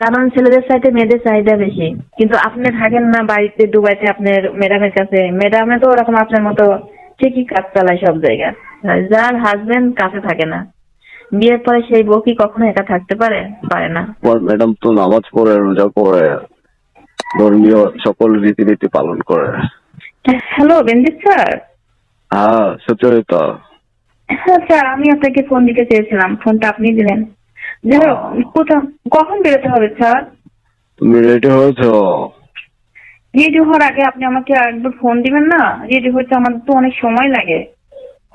কারণ ছেলেদের চাইতে মেয়েদের চাহিদা বেশি। কিন্তু আপনি থাকেন না বাড়িতে দুবাইতে আপনার ম্যাডামের কাছে, ম্যাডামে তো ওরকম আপনার মতো ঠিকই কাজ চালায় সব জায়গায়। যার হাজবেন্ড কাছে থাকে না, বিয়ের পরে সেই বউ কি কখনো একা থাকতে পারে? পারে না। আমার ম্যাডাম তো নামাজ পড়ে, রোজা করে, ধর্মীয় সকল রীতিনীতি পালন করে। Hello Benjit sir. হ্যাঁ, সুচরিতা। হ্যাঁ স্যার, আমি আপনাকে ফোন দিতে চেয়েছিলাম, ফোনটা আপনি দিলেন। যাই হোক, কোথাও কখন বেরোতে হবে স্যার? তুমি রেডি হয়েছো? রেডি হওয়ার আগে আপনি আমাকে একবার ফোন দিবেন না? রেডি হতে আমার তো অনেক সময় লাগে।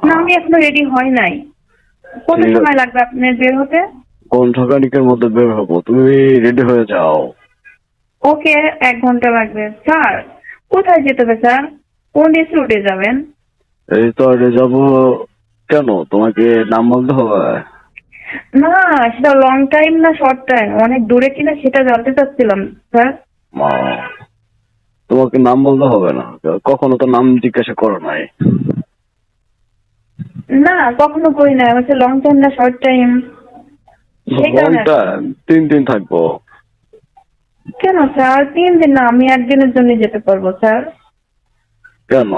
না, আমি এখনো রেডি হই নাই। কত ঠিক আছে, সময় লাগবে আপনার বের হতে? ঘন্টাখানিকের মধ্যে বের হবো, তুমি রেডি হয়ে যাও। ওকে, 1 ঘন্টা লাগবে। স্যার, কোথায় যেতে হবে স্যার? কোন রুটে যাবেন? এই তো আগে যাবো। কেন, তোমাকে নাম বলতে হবে? না, সেটা লং টাইম না শর্ট টাইম, অনেক দূরে কিনা সেটা জানতে চাচ্ছিলাম স্যার। মা, তোমাকে নাম বলতে হবে না, কখনো তো নাম জিজ্ঞাসা করো নাই। না, কখনো করি না। হচ্ছে লং টাইম না শর্ট টাইম, সেই কারণে। ঘন্টা 3 দিন থাকবো। কেন স্যার 3 দিন না, আমি একদিনের জন্য যেতে পারবো স্যার। কেন,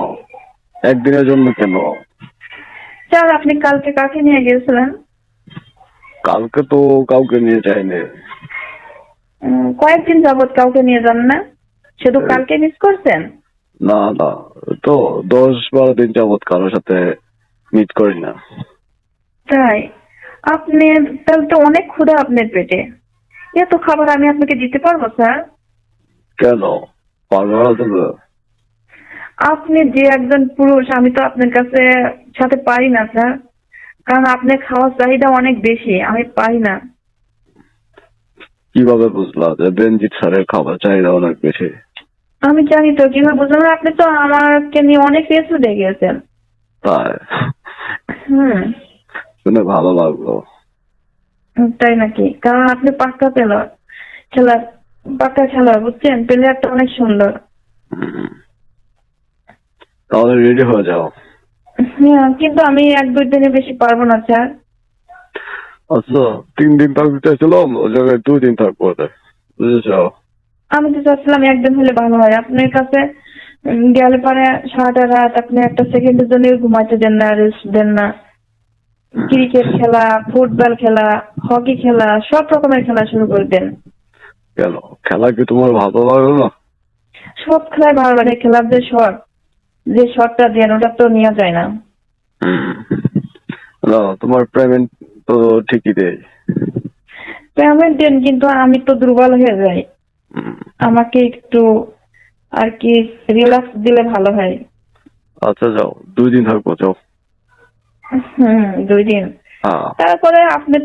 একদিনের জন্য কেন? স্যার, আপনি কালকে কাকে নিয়ে গিয়েছিলেন? কালকে তো কাউকে নিয়ে যাইনি। কয়েকদিন যাবত কাউকে নিয়ে যান না, শুধু কালকে মিস করছেন? না না, তো 10-12 দিন যাবত কারোর সাথে মিট করি না। তাই? আপনি তাহলে তো অনেক ক্ষুধা আপনার পেটে। এত খাবার আমি আপনাকে দিতে পারবো স্যার? কেন, পারবে না তুমি? আপনি যে একজন পুরুষ, আমি তো আপনার কাছে সাথে পারি না স্যার। কারণ আপনার খাওয়ার চাহিদা অনেক বেশি, আমি পারি না। কিভাবে বুঝলা যে বেনজিৎ স্যারের খাবার চাহিদা অনেক বেশি? আমি জানি তো, কিভাবে বুঝলাম? আপনি তো আমাকে নিয়ে অনেক রেস্ট উঠে গিয়েছেন। তাই? হুম। শুনে ভালো লাগলো। তাই নাকি? কারণ আপনি পাক্কা খেলার, পাক্কা খেলোয়াড়, বুঝছেন? প্লেয়ারটা অনেক সুন্দর। হুম, তাহলে রেডি হয়ে যাও। হ্যাঁ, কিন্তু আমি 1-2 দিনের বেশি পারবো না স্যার। আচ্ছা, 3 দিন থাকতে চাইছিলাম, ওই জায়গায় 2 দিন থাকবো, বুঝেছ? আমি তো চাচ্ছিলাম একদিন হলে ভালো হয়। আপনার কাছে গেলে পরে সারাটা রাত আপনি একটা সেকেন্ডের জন্য ঘুমাইতে দেন না, রেস্ট দেন না। ক্রিকেট খেলা, ফুটবল খেলা, হকি খেলা, সব রকমের খেলা শুরু করে দেন। কেন, খেলা কি তোমার ভালো লাগলো না? সব খেলায় ভালো লাগে। খেলার যে শটটা দেন ওটা তো নেওয়া যায় না। হুম, না, তোমার পেমেন্ট তো ঠিকই দেয়। পেমেন্ট দেন, কিন্তু আমি তো দুর্বল হয়ে যাই। হুম, আমাকে একটু আর কি রিল্যাক্স দিলে ভালো হয়। আচ্ছা যাও, 2 দিন থাকবো, যাও। 2 দিন। হ্যাঁ। তারপরে আপনি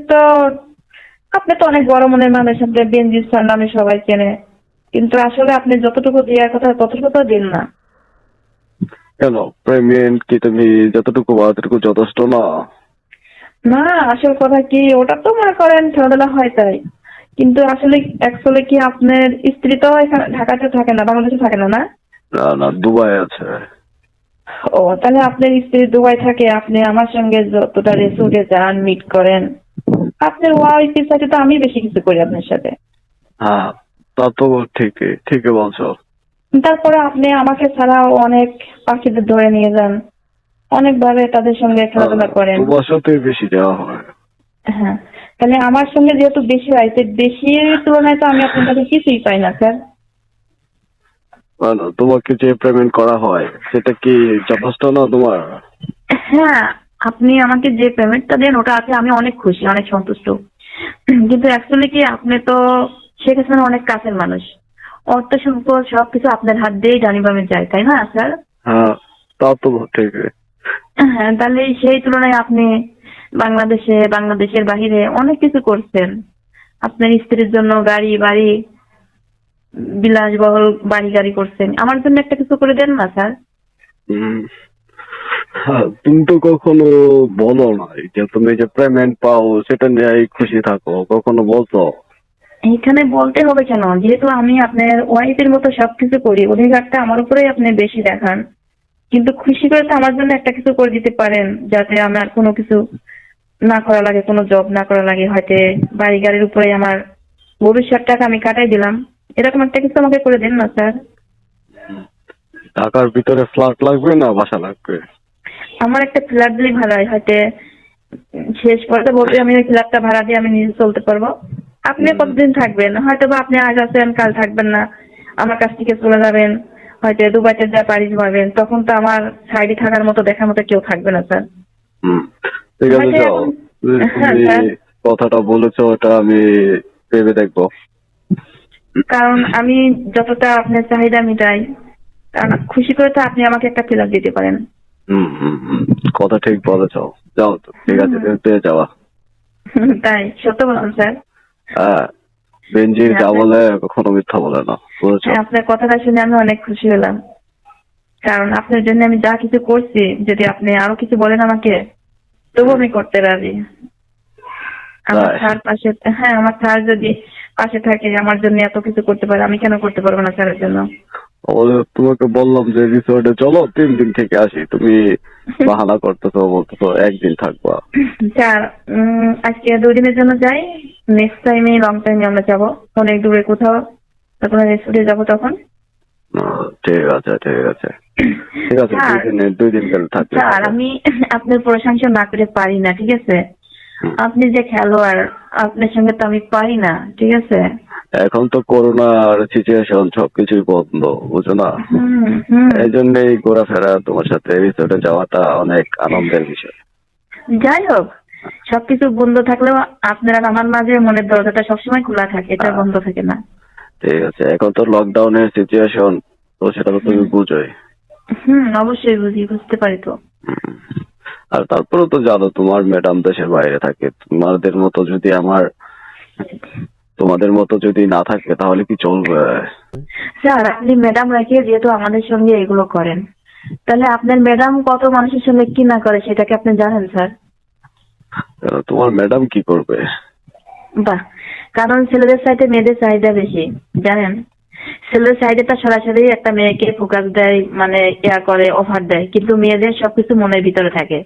তো অনেক বড় মনের মানুষ, আপনি বেনজিৎ স্যার নামে সবাই চেনে। কিন্তু আসলে আপনি যতটুকু দেওয়ার কথা ততটুকু তো দিন না। কেন, পেমেন্ট কি তুমি যতটুকু পাও ততটুকু যথেষ্ট না? না, আসল কথা কি, ওটা তো মনে করেন খেলাধুলা হয় তাই। কিন্তু আসলে অ্যাকচুয়ালি কি আপনার স্ত্রী তো এখানে ঢাকাতে থাকে না, বাংলাদেশে থাকে না, না? না না, দুবাই আছে। ও, তাহলে আপনার স্ত্রী দুবাই থাকে, আপনি আমার সঙ্গে যতটা রেস্টুরেন্টে যান, মিট করেন। আপনার ওয়াইফের সাথে তো আমি বেশি কিছু করি আপনার সাথে। হ্যাঁ, তা তো ঠিকই ঠিকই বলছো। তারপরে আপনি আমাকে ছাড়াও অনেক পাখিদের ধরে নিয়ে যান, অনেকভাবে তাদের সঙ্গে খেলাধুলা করেন। তোমার সাথে বেশি যাওয়া হয়। হ্যাঁ, তাহলে আমার সঙ্গে যেহেতু বেশি হয়, তো বেশির তুলনায় তো আমি আপনার কাছে কিছুই পাই না স্যার। তোমাকে যে পেমেন্ট করা হয় সেটা কি যথেষ্ট না তোমার? হ্যাঁ, আপনি আমাকে যে পেমেন্টটা দেন ওটা আছে, আমি অনেক খুশি, অনেক সন্তুষ্ট। কিন্তু অ্যাকচুয়ালি কি, আপনি তো শেখ হাসিনার অনেক কাছের মানুষ। অর্থ সম্পদ সবকিছু আপনার হাত দিয়েই ডানি বামে যায়, তাই না স্যার? হ্যাঁ, তা তো ঠিকই। হ্যাঁ, তাহলে সেই তুলনায় আপনি বাংলাদেশের বাহিরে অনেক কিছু করছেন। আপনার স্ত্রীর জন্য গাড়ি বাড়ি, বিলাসবহুল বাড়ি গাড়ি করছেন। আমার জন্য একটা কিছু করে দেন না স্যার? হম, হ্যাঁ, তুমি তো কখনো বলো না যে তুমি যে পেমেন্ট পাও সেটা নিয়ে খুশি থাকো, কখনো বলছো? এখানে বলতে হবে কেন? যেহেতু আমি আপনার ওয়াইফের মতো সবকিছু করি, অধিকারটা আমার উপরেই আপনি বেশি দেখান। কিন্তু খুশি করে তো আমার জন্য একটা কিছু করে দিতে পারেন, যাতে আমার কোনো কিছু না করা লাগে, কোনো জব না করা লাগে, হয়তো বাড়ি গাড়ির উপরে আমার ভবিষ্যৎ টাকা আমি কাটাই দিলাম, এরকম একটা কিছু আমাকে করে দিন না স্যার। ঢাকার ভিতরে ফ্ল্যাট লাগবে না বাসা লাগবে? আমার একটা ফ্ল্যাট দিলেই ভালো হয়, হয়তো শেষ পর্যন্ত বলতে আমি ওই ফ্ল্যাটটা ভাড়া দিয়ে আমি নিজে চলতে পারবো। আপনি কতদিন থাকবেন? হয়তো বা আপনি আজ আছেন কাল থাকবেন না, আমার কাছ থেকে চলে যাবেন, হয়তো দুবাইতে যা পাড়ি জমাবেন, তখন তো আমার সাইডে থাকার মতো দেখার মতো কেউ থাকবে না স্যার। হুম, ঠিক আছে, হয়তো যাও। এখন হ্যাঁ তুমি স্যার, কথাটা বলেছো ওটা আমি ভেবে দেখবো। কারণ আমি যতটা আপনার চাহিদা মিটাই, কারণ খুশি করে তো আপনি আমাকে একটা ফ্ল্যাট দিতে পারেন। কথা ঠিক বলেছো। যাও তো, ঠিক আছে, তুমি পেয়ে যাওয়া। তাই সত্য বলুন স্যার। হ্যাঁ, বেঞ্জির হ্যাঁ, যা বলে কখনো মিথ্যা বলে না, বুঝেছো? হ্যাঁ, আপনার কথাটা শুনে আমি অনেক খুশি হলাম, কারণ আপনার জন্য আমি যা কিছু করছি, যদি আপনি আরো কিছু বলেন আমাকে, তবু আমি করতে রাজি। আমার তাই? স্যার পাশে, হ্যাঁ আমার স্যার যদি পাশে থাকে, আমার জন্য এত কিছু করতে পারে, আমি কেন করতে পারবো না স্যারের জন্য? তোমাকে বললাম যে রিসোর্টে চলো, 3 দিন থেকে আসি, তুমি বাহানা করতেছো, বলতেছো একদিন থাকবা। স্যার আজকে 2 দিনের জন্য যাই, নেক্সট টাইমে লং টাইমে আমরা যাবো অনেক দূরে কোথাও, তখন রেস্টুরেন্টে যাবো তখন। ঠিক আছে, ঠিক আছে, ঠিক আছে, স্যার 2 দিন গেলে থাকলে স্যার হবে। আমি আপনার প্রশংসা না করে পারি না, ঠিক আছে? হুম। আপনি যে খেলোয়াড়, আপনার সঙ্গে তো আমি পারি না, ঠিক আছে? এখন তো করোনার সিচুয়েশন, সবকিছুই বন্ধ, বুঝো না? হুম হুম। এই জন্যই ঘোরাফেরা তোমার সাথে রিসোর্টে যাওয়াটা অনেক আনন্দের বিষয়। যাই হোক, সবকিছু বন্ধ থাকলেও আপনার আর আমার মাঝে মনের দরজাটা সবসময় খোলা থাকে, এটা আহ, বন্ধ থাকে না। ঠিক আছে, এখন তো লকডাউনের সিচুয়েশন, তো সেটা তো তুমি হুম বুঝোই। অবশ্যই বুঝি, বুঝতে পারি তো। হুম। আর তারপরেও তো জানো তোমার ম্যাডাম দেশের বাইরে থাকে, তোমাদের মতো যদি না থাকে তাহলে কি চলবে? স্যার আপনি ম্যাডাম রেখে যেহেতু আমাদের সঙ্গে এগুলো করেন, তাহলে আপনার ম্যাডাম কত মানুষের সঙ্গে কি না করে সেটা কি আপনি জানেন স্যার? তোমার ম্যাডাম কি করবে? বাহ, কারণ ছেলেদের সাইডে মেয়েদের চাহিদা বেশি, জানেন? ছেলেদের সাইডেটা সরাসরি একটা মেয়েকে ফোকাস দেয়, মানে ইয়া করে, অফার দেয়, কিন্তু মেয়েদের সবকিছু মনের ভিতরে থাকে।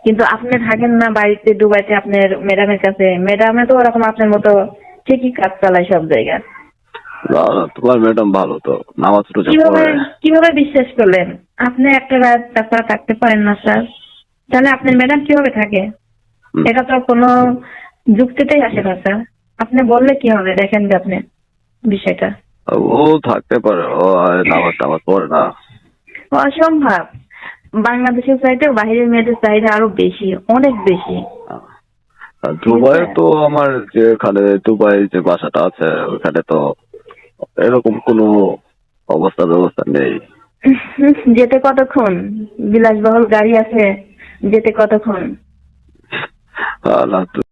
কিন্তু আপনি থাকেন না বাড়িতে দুবাইতে আপনার ম্যাডামের কাছে, ম্যাডামে তো ওরকম আপনার মতো ঠিকই কাজ চালায় সব জায়গায়। না, না, তোমার ম্যাডাম ভালো তো, নামাজ রোজা কিভাবে পড়ে। কিভাবে বিশ্বাস করলেন? আপনি একটা রাত তাছাড়া থাকতে পারেন না স্যার, তাহলে আপনার ম্যাডাম কিভাবে থাকে? হুম। এটা তো কোনো যুক্তিতেই আসে না স্যার। আপনি বললে কি হবে, দেখেন যে আপনি বিষয়টা ও থাকতে পারে, ও আর নামাজ টামাজ পড়ে না। অসম্ভব। বাংলাদেশের চাইতে বাইরের মেয়েদের চাহিদা আরো বেশি, অনেক বেশি। আর ঠিক আছে। দুবাইয়ে তো আমার যেখানে দুবাই যে বাসাটা আছে ওখানে তো এরকম কোনো অবস্থা ব্যবস্থা নেই। যেতে কতক্ষণ? বিলাসবহুল গাড়ি আছে, যেতে কতক্ষণ? না,